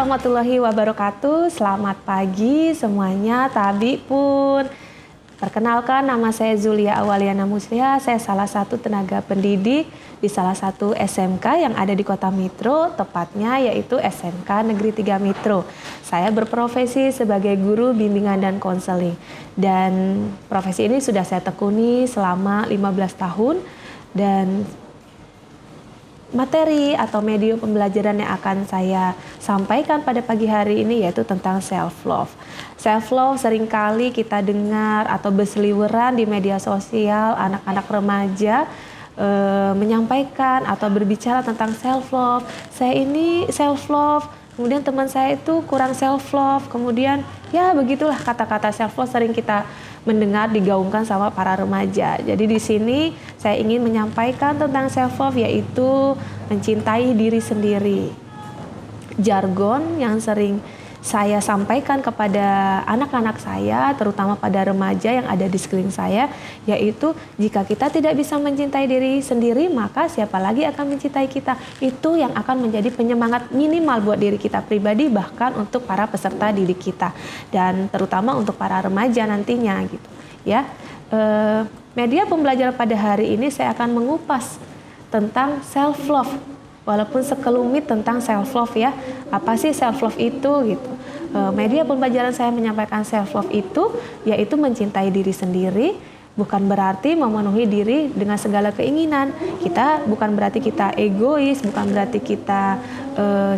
warahmatullahi wabarakatuh. Selamat pagi semuanya, Tabi pun. Perkenalkan, nama saya Zulia Awaliana Musliha. Saya salah satu tenaga pendidik di salah satu SMK yang ada di Kota Mitro, tepatnya yaitu SMK Negeri 3 Mitro. Saya berprofesi sebagai guru bimbingan dan konseling. Dan profesi ini sudah saya tekuni selama 15 tahun. Dan materi atau medium pembelajaran yang akan saya sampaikan pada pagi hari ini yaitu tentang self-love. Self-love seringkali kita dengar atau berseliweran di media sosial, anak-anak remaja menyampaikan atau berbicara tentang self-love. Saya ini self-love, kemudian teman saya itu kurang self-love, kemudian ya begitulah kata-kata self-love sering kita mendengar digaungkan sama para remaja. Jadi di sini saya ingin menyampaikan tentang self-love yaitu mencintai diri sendiri. Jargon yang sering saya sampaikan kepada anak-anak saya, terutama pada remaja yang ada di sekeliling saya, yaitu jika kita tidak bisa mencintai diri sendiri, maka siapa lagi akan mencintai kita? Itu yang akan menjadi penyemangat minimal buat diri kita pribadi, bahkan untuk para peserta didik kita, dan terutama untuk para remaja nantinya gitu ya. Media pembelajaran pada hari ini saya akan mengupas tentang self-love. Walaupun sekelumit tentang self-love ya, apa sih self-love itu gitu. Media pembelajaran saya menyampaikan self-love itu yaitu mencintai diri sendiri, bukan berarti memenuhi diri dengan segala keinginan. Bukan berarti kita egois, bukan berarti kita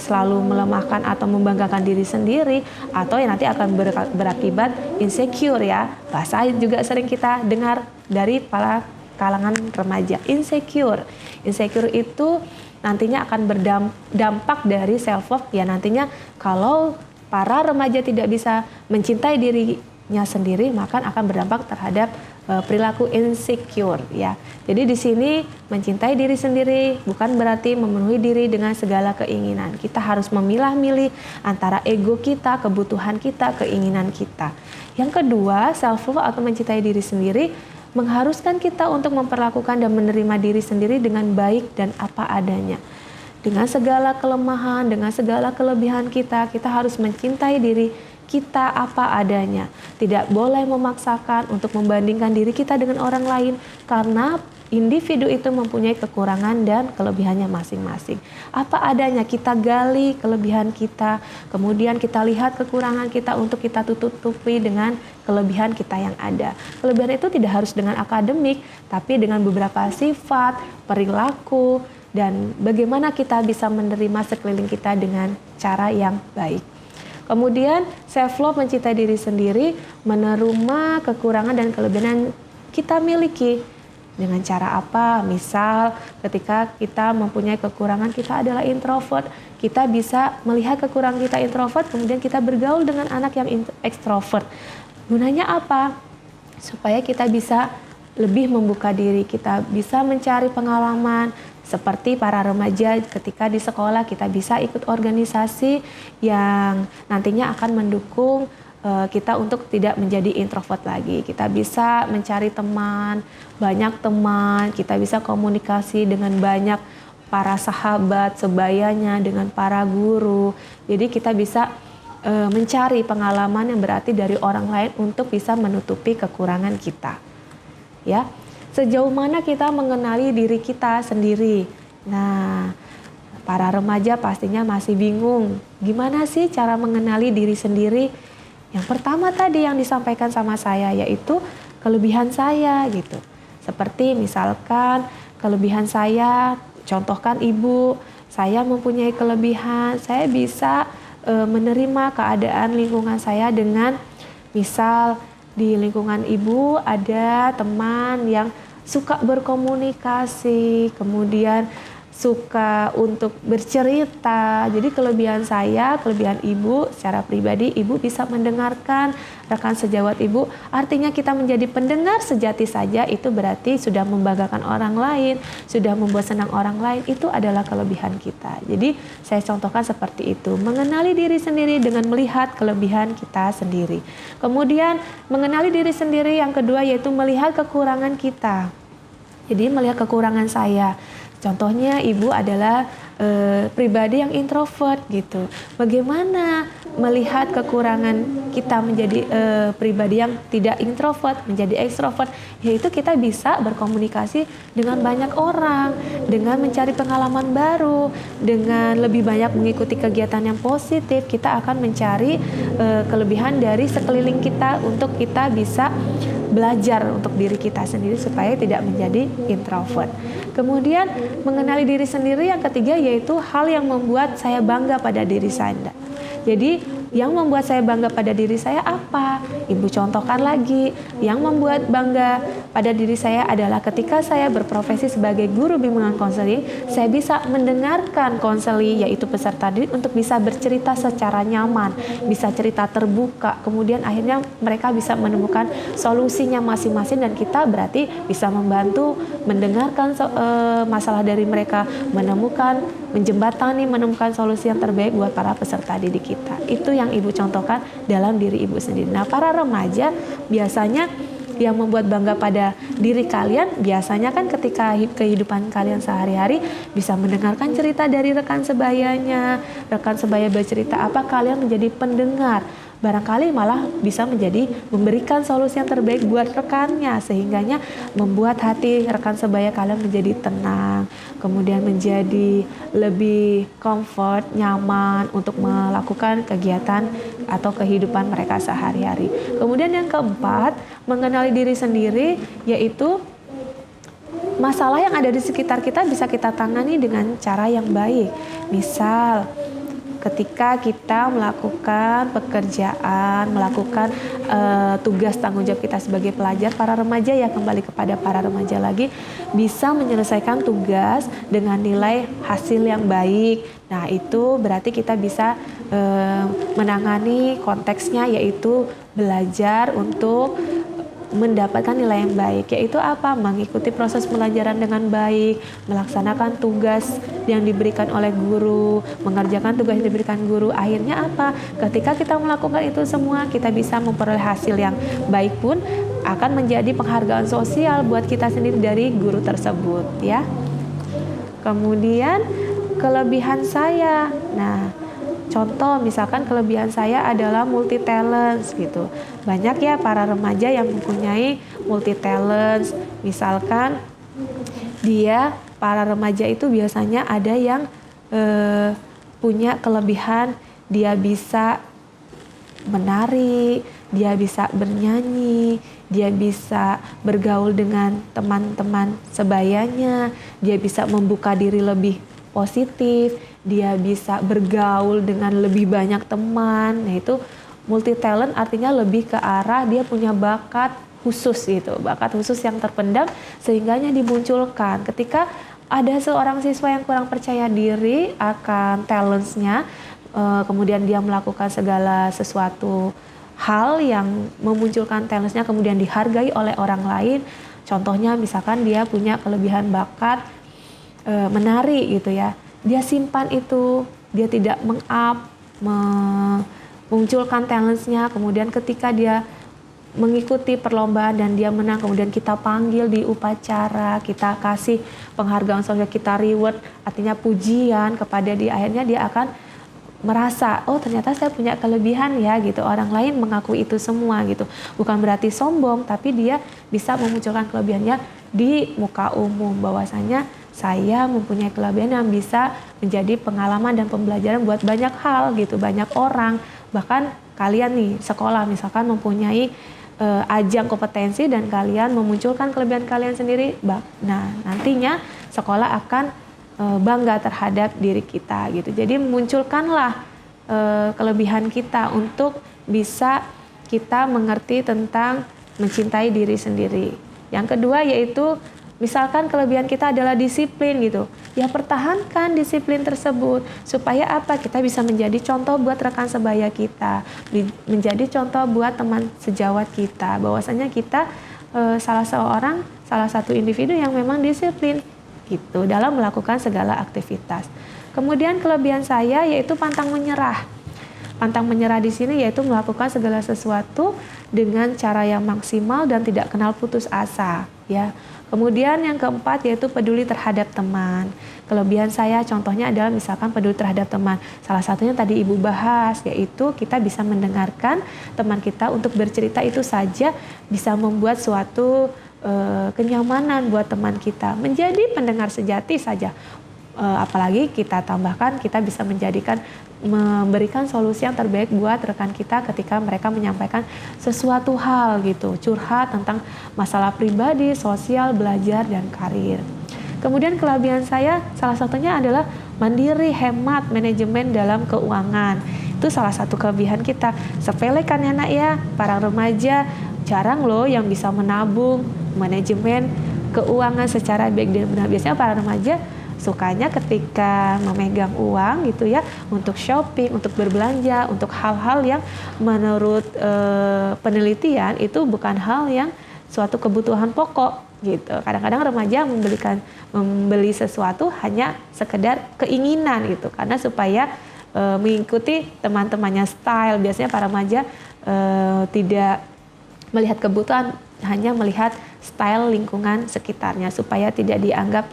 selalu melemahkan atau membanggakan diri sendiri, atau yang nanti akan berakibat insecure ya. Bahasa juga sering kita dengar dari para kalangan remaja, insecure. Insecure itu nantinya akan berdampak dari self-love ya, nantinya kalau para remaja tidak bisa mencintai dirinya sendiri, maka akan berdampak terhadap perilaku insecure ya. Jadi di sini mencintai diri sendiri bukan berarti memenuhi diri dengan segala keinginan. Kita harus memilah-milih antara ego kita, kebutuhan kita, keinginan kita. Yang kedua, self-love atau mencintai diri sendiri mengharuskan kita untuk memperlakukan dan menerima diri sendiri dengan baik dan apa adanya. Dengan segala kelemahan, dengan segala kelebihan kita harus mencintai diri kita apa adanya. Tidak boleh memaksakan untuk membandingkan diri kita dengan orang lain, karena individu itu mempunyai kekurangan dan kelebihannya masing-masing. Apa adanya kita gali kelebihan kita, kemudian kita lihat kekurangan kita untuk kita tutupi dengan kelebihan kita yang ada. Kelebihan itu tidak harus dengan akademik, tapi dengan beberapa sifat, perilaku, dan bagaimana kita bisa menerima sekeliling kita dengan cara yang baik. Kemudian self-love mencintai diri sendiri, menerima kekurangan dan kelebihan yang kita miliki. Dengan cara apa? Misal ketika kita mempunyai kekurangan, kita adalah introvert, kita bisa melihat kekurangan kita introvert, kemudian kita bergaul dengan anak yang ekstrovert. Gunanya apa? Supaya kita bisa lebih membuka diri, kita bisa mencari pengalaman. Seperti para remaja ketika di sekolah kita bisa ikut organisasi yang nantinya akan mendukung kita untuk tidak menjadi introvert lagi. Kita bisa mencari teman, banyak teman, kita bisa komunikasi dengan banyak para sahabat sebayanya, dengan para guru. Jadi kita bisa mencari pengalaman yang berarti dari orang lain untuk bisa menutupi kekurangan kita. Ya. Sejauh mana kita mengenali diri kita sendiri? Nah, para remaja pastinya masih bingung. Gimana sih cara mengenali diri sendiri? Yang pertama tadi yang disampaikan sama saya yaitu kelebihan saya gitu. Seperti misalkan kelebihan saya, contohkan ibu, saya mempunyai kelebihan, saya bisa menerima keadaan lingkungan saya dengan misal di lingkungan ibu ada teman yang suka berkomunikasi, kemudian suka untuk bercerita. Jadi kelebihan saya, kelebihan ibu secara pribadi, ibu bisa mendengarkan rekan sejawat ibu. Artinya kita menjadi pendengar sejati saja itu berarti sudah membanggakan orang lain, sudah membuat senang orang lain, itu adalah kelebihan kita. Jadi saya contohkan seperti itu, mengenali diri sendiri dengan melihat kelebihan kita sendiri. Kemudian mengenali diri sendiri yang kedua yaitu melihat kekurangan kita. Jadi melihat kekurangan saya. Contohnya ibu adalah pribadi yang introvert gitu. Bagaimana melihat kekurangan kita menjadi pribadi yang tidak introvert, menjadi ekstrovert, yaitu kita bisa berkomunikasi dengan banyak orang, dengan mencari pengalaman baru, dengan lebih banyak mengikuti kegiatan yang positif, kita akan mencari kelebihan dari sekeliling kita untuk kita bisa belajar untuk diri kita sendiri supaya tidak menjadi introvert. Kemudian mengenali diri sendiri yang ketiga yaitu hal yang membuat saya bangga pada diri saya. Jadi yang membuat saya bangga pada diri saya apa? Ibu contohkan lagi. Yang membuat bangga pada diri saya adalah ketika saya berprofesi sebagai guru bimbingan konseling, saya bisa mendengarkan konseli yaitu peserta didik untuk bisa bercerita secara nyaman, bisa cerita terbuka. Kemudian akhirnya mereka bisa menemukan solusinya masing-masing dan kita berarti bisa membantu mendengarkan masalah dari mereka, menjembatani, menemukan solusi yang terbaik buat para peserta didik kita. Itu yang ibu contohkan dalam diri ibu sendiri. Nah, para remaja biasanya yang membuat bangga pada diri kalian biasanya kan ketika kehidupan kalian sehari-hari bisa mendengarkan cerita dari rekan sebayanya, rekan sebaya bercerita apa, kalian menjadi pendengar. Barangkali malah bisa memberikan solusi yang terbaik buat rekannya, sehingganya membuat hati rekan sebaya kalian menjadi tenang, kemudian menjadi lebih comfort, nyaman untuk melakukan kegiatan atau kehidupan mereka sehari-hari. Kemudian yang keempat, mengenali diri sendiri, yaitu masalah yang ada di sekitar kita bisa kita tangani dengan cara yang baik. Misal, ketika kita melakukan pekerjaan, melakukan tugas tanggung jawab kita sebagai pelajar, para remaja ya, kembali kepada para remaja lagi, bisa menyelesaikan tugas dengan nilai hasil yang baik. Nah, itu berarti kita bisa menangani konteksnya, yaitu belajar untuk mendapatkan nilai yang baik, yaitu apa? Mengikuti proses pelajaran dengan baik, melaksanakan tugas yang diberikan oleh guru, mengerjakan tugas yang diberikan guru. Akhirnya apa? Ketika kita melakukan itu semua, kita bisa memperoleh hasil yang baik pun akan menjadi penghargaan sosial buat kita sendiri dari guru tersebut, ya. Kemudian kelebihan saya. Nah, contoh misalkan kelebihan saya adalah multi talents gitu. Banyak ya para remaja yang mempunyai multi talents. Misalkan para remaja itu biasanya ada yang punya kelebihan, dia bisa menari, dia bisa bernyanyi, dia bisa bergaul dengan teman-teman sebayanya, dia bisa membuka diri lebih positif, dia bisa bergaul dengan lebih banyak teman. Nah, itu multi talent artinya lebih ke arah dia punya bakat khusus gitu, bakat khusus yang terpendam sehingganya dimunculkan. Ketika ada seorang siswa yang kurang percaya diri akan talentsnya, kemudian dia melakukan segala sesuatu hal yang memunculkan talentsnya kemudian dihargai oleh orang lain. Contohnya misalkan dia punya kelebihan bakat menari gitu ya, dia simpan itu, dia tidak memunculkan talentsnya, kemudian ketika dia mengikuti perlombaan dan dia menang, kemudian kita panggil di upacara, kita kasih penghargaan sosial, kita reward, artinya pujian kepada dia, akhirnya dia akan merasa, oh ternyata saya punya kelebihan ya gitu, orang lain mengakui itu semua gitu. Bukan berarti sombong, tapi dia bisa memunculkan kelebihannya di muka umum, bahwasanya saya mempunyai kelebihan yang bisa menjadi pengalaman dan pembelajaran buat banyak hal gitu, banyak orang. Bahkan kalian nih sekolah misalkan mempunyai ajang kompetensi dan kalian memunculkan kelebihan kalian sendiri. Nah, nantinya sekolah akan bangga terhadap diri kita gitu. Jadi munculkanlah kelebihan kita untuk bisa kita mengerti tentang mencintai diri sendiri. Yang kedua yaitu misalkan kelebihan kita adalah disiplin gitu, ya pertahankan disiplin tersebut supaya apa? Kita bisa menjadi contoh buat rekan sebaya kita, menjadi contoh buat teman sejawat kita, bahwasanya kita salah satu individu yang memang disiplin gitu dalam melakukan segala aktivitas. Kemudian kelebihan saya yaitu pantang menyerah. pantang menyerah di sini yaitu melakukan segala sesuatu dengan cara yang maksimal dan tidak kenal putus asa, ya. Kemudian yang keempat yaitu peduli terhadap teman. Kelebihan saya contohnya adalah misalkan peduli terhadap teman. Salah satunya tadi Ibu bahas, yaitu kita bisa mendengarkan teman kita untuk bercerita, itu saja bisa membuat suatu kenyamanan buat teman kita. Menjadi pendengar sejati saja. Apalagi kita tambahkan kita bisa memberikan solusi yang terbaik buat rekan kita ketika mereka menyampaikan sesuatu hal gitu, curhat tentang masalah pribadi, sosial, belajar, dan karir. Kemudian kelebihan saya salah satunya adalah mandiri, hemat, manajemen dalam keuangan. Itu salah satu kelebihan kita. Sepele kan ya nak ya, para remaja jarang loh yang bisa menabung, manajemen keuangan secara baik dan benar. Biasanya para remaja sukanya ketika memegang uang gitu ya, untuk shopping, untuk berbelanja, untuk hal-hal yang menurut penelitian itu bukan hal yang suatu kebutuhan pokok gitu. Kadang-kadang remaja membeli sesuatu hanya sekedar keinginan gitu, karena supaya mengikuti teman-temannya style. Biasanya para remaja tidak melihat kebutuhan, hanya melihat style lingkungan sekitarnya supaya tidak dianggap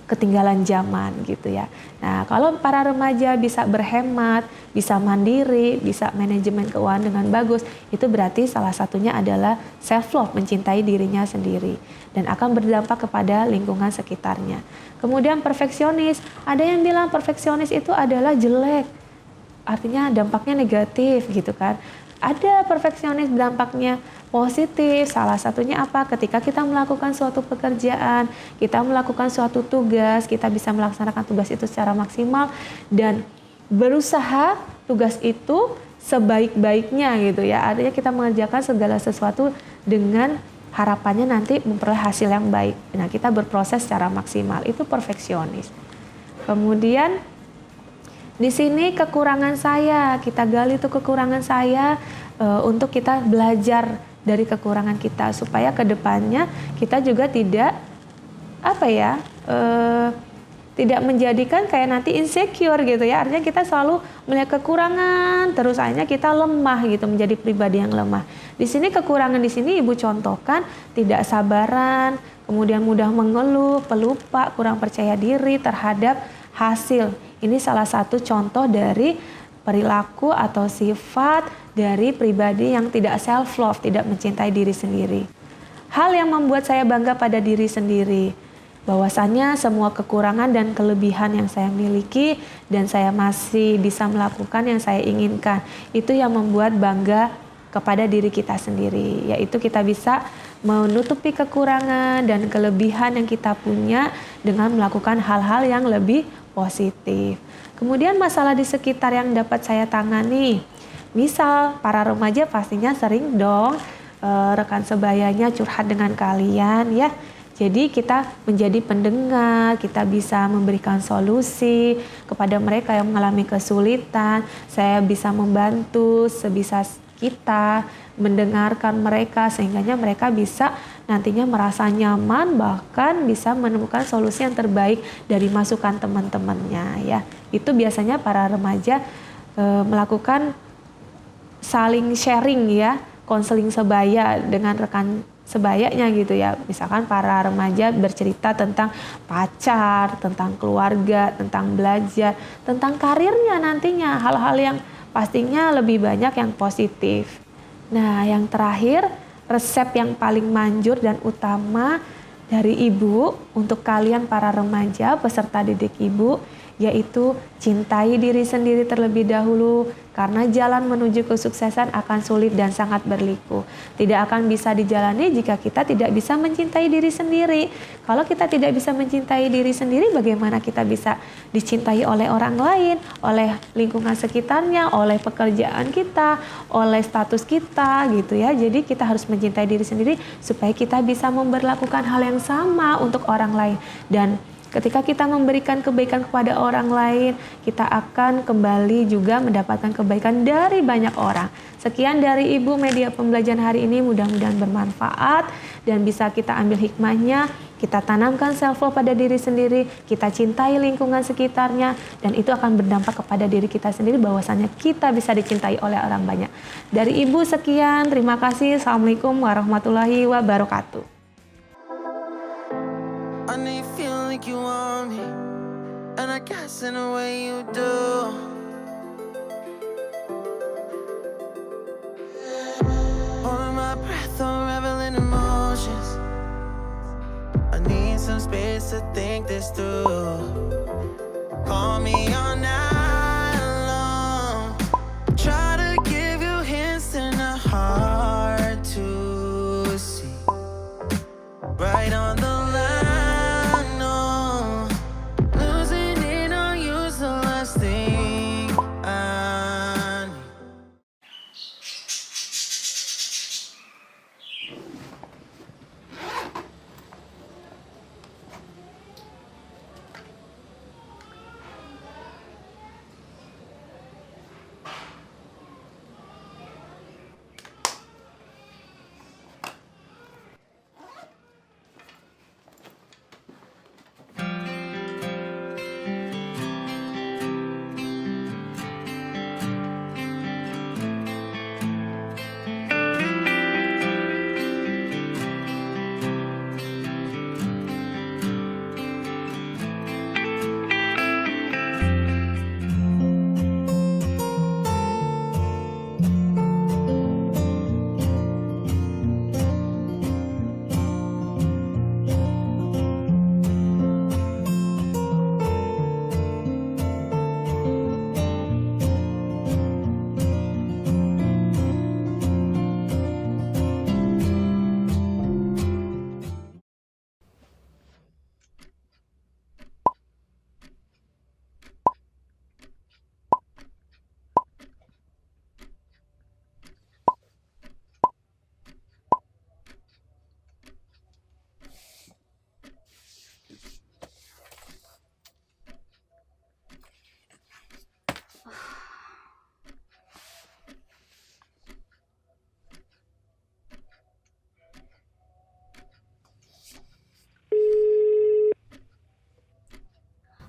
ketinggalan zaman gitu ya. Nah, kalau para remaja bisa berhemat, bisa mandiri, bisa manajemen keuangan dengan bagus, itu berarti salah satunya adalah self love, mencintai dirinya sendiri dan akan berdampak kepada lingkungan sekitarnya. Kemudian perfeksionis, ada yang bilang perfeksionis itu adalah jelek, artinya dampaknya negatif gitu kan. Ada perfeksionis dampaknya positif. Salah satunya apa? Ketika kita melakukan suatu pekerjaan, kita melakukan suatu tugas, kita bisa melaksanakan tugas itu secara maksimal dan berusaha tugas itu sebaik-baiknya gitu ya. Artinya kita mengerjakan segala sesuatu dengan harapannya nanti memperoleh hasil yang baik. Nah, kita berproses secara maksimal. Itu perfeksionis. Kemudian di sini kekurangan saya, kita gali itu kekurangan saya untuk kita belajar dari kekurangan kita supaya kedepannya kita juga tidak tidak menjadikan kayak nanti insecure gitu ya. Artinya kita selalu melihat kekurangan, terus akhirnya kita lemah gitu, menjadi pribadi yang lemah. Di sini kekurangan di sini Ibu contohkan tidak sabaran, kemudian mudah mengeluh, pelupa, kurang percaya diri terhadap hasil. Ini salah satu contoh dari perilaku atau sifat dari pribadi yang tidak self love, tidak mencintai diri sendiri. Hal yang membuat saya bangga pada diri sendiri, bahwasannya semua kekurangan dan kelebihan yang saya miliki dan saya masih bisa melakukan yang saya inginkan, itu yang membuat bangga kepada diri kita sendiri, yaitu kita bisa menutupi kekurangan dan kelebihan yang kita punya dengan melakukan hal-hal yang lebih positif. Kemudian masalah di sekitar yang dapat saya tangani, misal para remaja pastinya sering dong rekan sebayanya curhat dengan kalian ya. Jadi kita menjadi pendengar, kita bisa memberikan solusi kepada mereka yang mengalami kesulitan. Saya bisa membantu sebisa kita, mendengarkan mereka sehingga mereka bisa nantinya merasa nyaman, bahkan bisa menemukan solusi yang terbaik dari masukan teman-temannya ya. Itu biasanya para remaja melakukan saling sharing ya, konseling sebaya dengan rekan sebayanya gitu ya. Misalkan para remaja bercerita tentang pacar, tentang keluarga, tentang belajar, tentang karirnya nantinya, hal-hal yang pastinya lebih banyak yang positif. Nah, yang terakhir, resep yang paling manjur dan utama dari Ibu untuk kalian para remaja peserta didik Ibu, yaitu cintai diri sendiri terlebih dahulu, karena jalan menuju kesuksesan akan sulit dan sangat berliku. Tidak akan bisa dijalani jika kita tidak bisa mencintai diri sendiri. Kalau kita tidak bisa mencintai diri sendiri, bagaimana kita bisa dicintai oleh orang lain, oleh lingkungan sekitarnya, oleh pekerjaan kita, oleh status kita gitu ya. Jadi kita harus mencintai diri sendiri supaya kita bisa memperlakukan hal yang sama untuk orang lain. Dan ketika kita memberikan kebaikan kepada orang lain, kita akan kembali juga mendapatkan kebaikan dari banyak orang. Sekian dari Ibu media pembelajaran hari ini, mudah-mudahan bermanfaat dan bisa kita ambil hikmahnya. kita tanamkan self love pada diri sendiri, kita cintai lingkungan sekitarnya, dan itu akan berdampak kepada diri kita sendiri bahwasanya kita bisa dicintai oleh orang banyak. Dari Ibu sekian, terima kasih. Assalamualaikum warahmatullahi wabarakatuh. I know you feel like you want me, and I guess in a way you do. Holding my breath, unraveling emotions. I need some space to think this through. Call me all night long. Try to give you hints and a hard to see. Right on the line, no. Losing it on you's the last thing I need.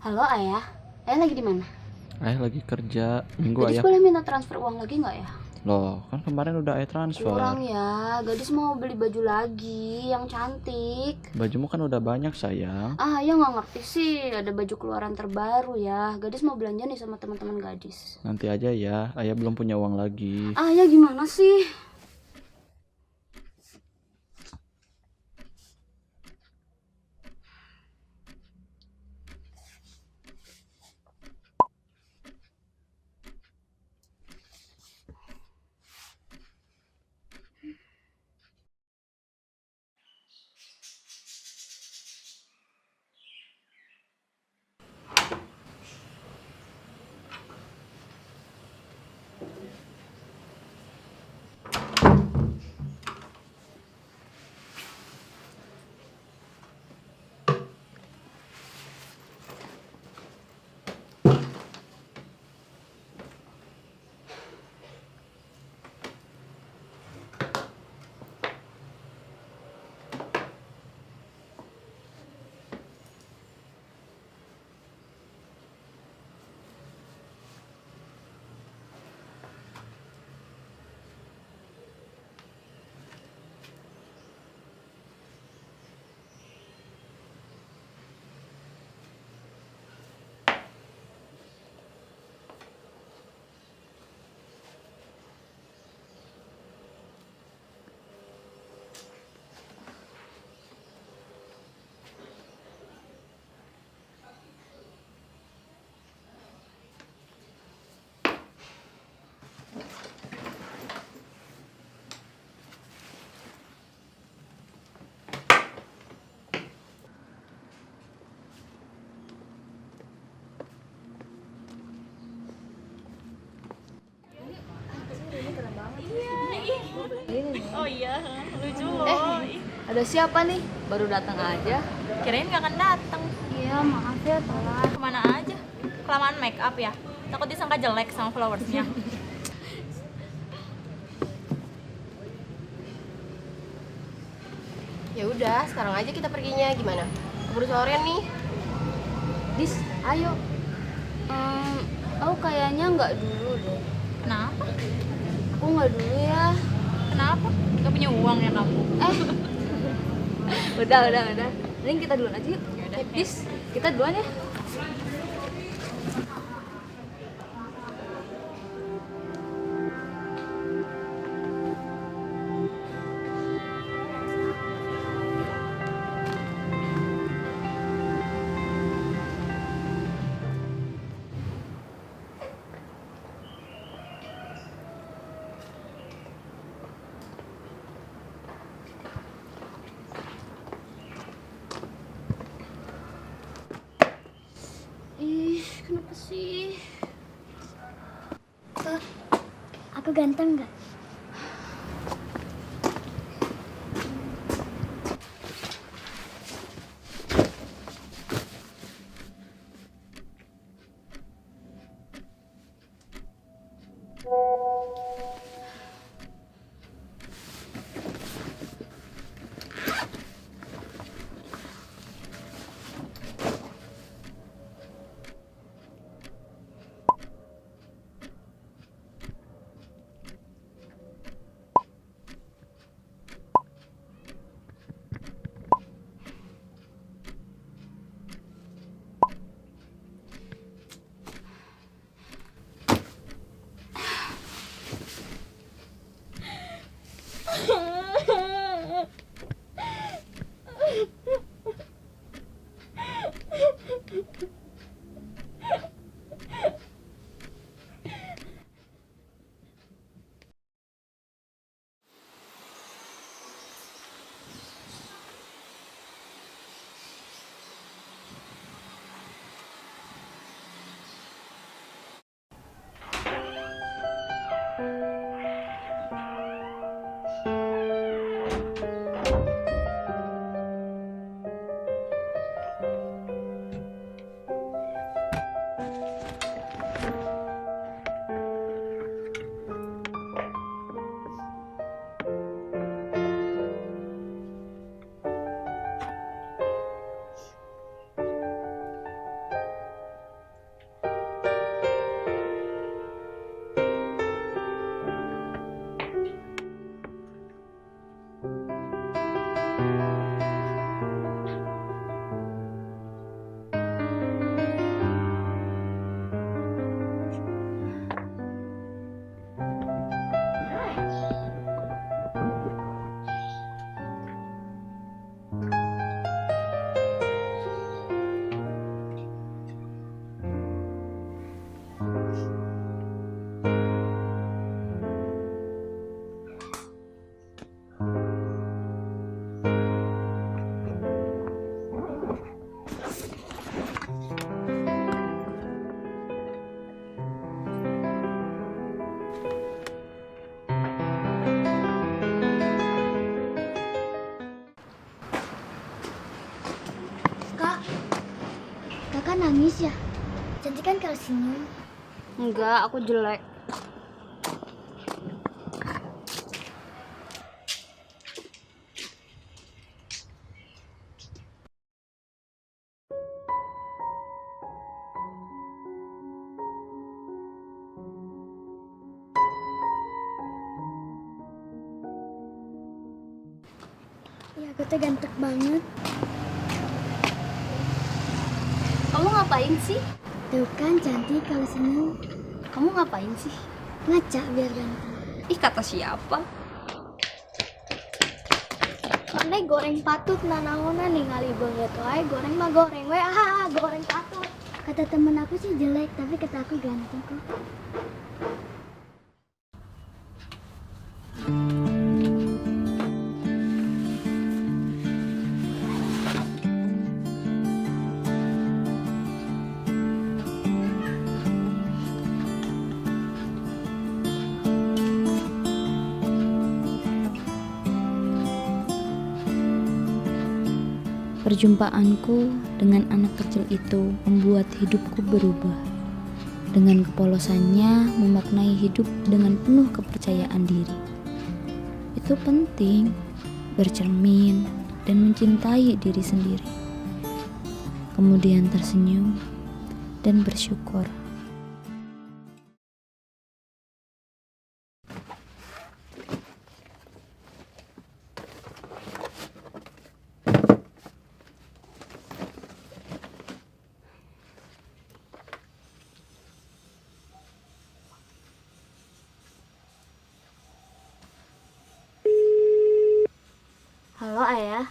Halo Ayah, Ayah lagi di mana? Ayah lagi kerja. Minggu Gadis ayah. boleh minta transfer uang lagi nggak ya? Loh, kan kemarin udah ayah transfer. Kurang ya, gadis mau beli baju lagi yang cantik. Bajumu kan udah banyak sayang. Ayah nggak ngerti sih, ada baju keluaran terbaru ya. Gadis mau belanja nih sama teman-teman gadis. Nanti aja ya, ayah belum punya uang lagi. Ayah gimana sih? Oh iya, lucu loh. Ada siapa nih? Baru datang aja. Kirain gak akan datang. Iya, maaf ya telat. Kemana aja? Kelamaan make up ya? Takut disangka jelek sama followersnya. Ya udah, sekarang aja kita perginya. Gimana? Keburu sore nih. Dis, ayo. Aku kayaknya nggak dulu deh. Kenapa? Aku nggak dulu ya. Kenapa? Gak punya uang ya kamu? Udah. Mending kita duluan aja yuk. Yaudah, Dis, kita duluan ya. Ih, kenapa sih? Aku ganteng nggak? Kakak nangis ya? Cantik kan kalau senyum. Enggak, aku jelek. Ya aku tuh ganteng banget. Kamu ngapain sih? Tuh kan cantik kalau senyum. Kamu ngapain sih? Ngaca biar ganteng. Ih, kata siapa? Mana goreng patut nanaona ningali banget wae goreng mah goreng we goreng patut. Kata temen aku sih jelek tapi kata aku ganteng kok. Perjumpaanku dengan anak kecil itu membuat hidupku berubah. Dengan kepolosannya memaknai hidup dengan penuh kepercayaan diri. Itu penting, bercermin, dan mencintai diri sendiri. Kemudian tersenyum dan bersyukur. Halo ayah.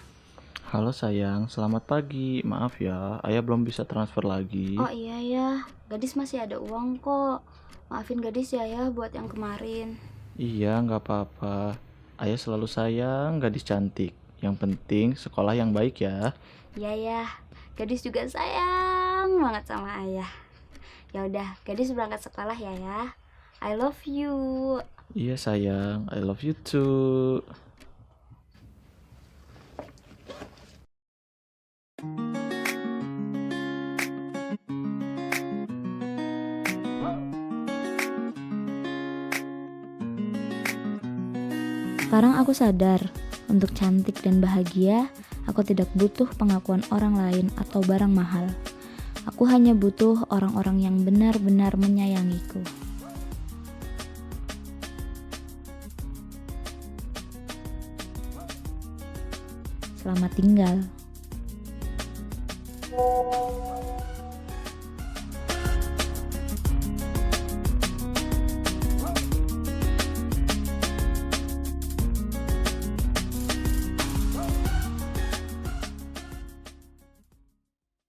Halo sayang, selamat pagi. Maaf ya, ayah belum bisa transfer lagi. Oh iya ya, gadis masih ada uang kok. Maafin gadis ya buat yang kemarin. Iya, nggak apa-apa. Ayah selalu sayang gadis cantik. Yang penting sekolah yang baik ya. Iya ya, gadis juga sayang banget sama ayah. Ya udah, gadis berangkat sekolah ya. I love you. Iya sayang, I love you too. Sekarang aku sadar, untuk cantik dan bahagia, aku tidak butuh pengakuan orang lain atau barang mahal. Aku hanya butuh orang-orang yang benar-benar menyayangiku. Selamat tinggal.